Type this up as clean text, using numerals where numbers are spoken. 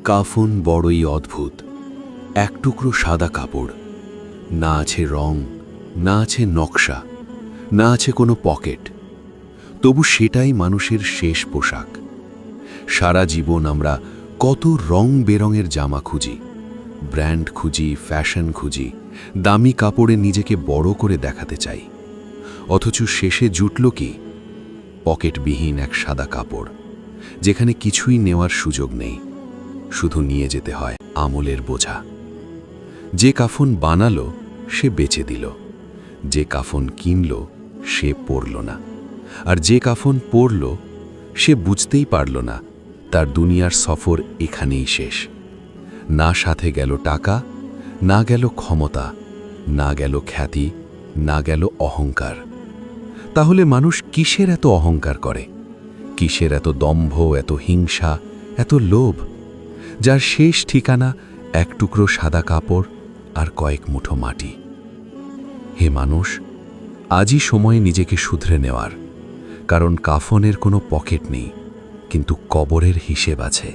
কাফন বড়ই অদ্ভুত। এক টুকরো সাদা কাপড়, না আছে রং, না আছে নকশা, না আছে কোনো পকেট, তবু সেটাই মানুষের শেষ পোশাক। সারা জীবন আমরা কত রং বেরঙের জামা খুঁজি, ব্র্যান্ড খুঁজি, ফ্যাশন খুঁজি, দামি কাপড়ে নিজেকে বড় করে দেখাতে চাই। অথচ শেষে জুটল কি? পকেটবিহীন এক সাদা কাপড়, যেখানে কিছুই নেওয়ার সুযোগ নেই, শুধু নিয়ে যেতে হয় আমলের বোঝা। যে কাফন বানালো সে বেচে দিল, যে কাফন কিনল সে পরল না, আর যে কাফন পরল সে বুঝতেই পারল না তার দুনিয়ার সফর এখানেই শেষ। না সাথে গেল টাকা, না গেল ক্ষমতা, না গেল খ্যাতি, না গেল অহংকার। তাহলে মানুষ কিসের এত অহংকার করে? কিসের এত দম্ভ, এত হিংসা, এত লোভ, যার শেষ ঠিকানা এক টুকরো সাদা কাপড় আর কয়েক মুঠো মাটি? হে মানুষ, আজই সময় নিজেকে শুধরে নেওয়ার, কারণ কাফনের কোনো পকেট নেই, কিন্তু কবরের হিসেব আছে।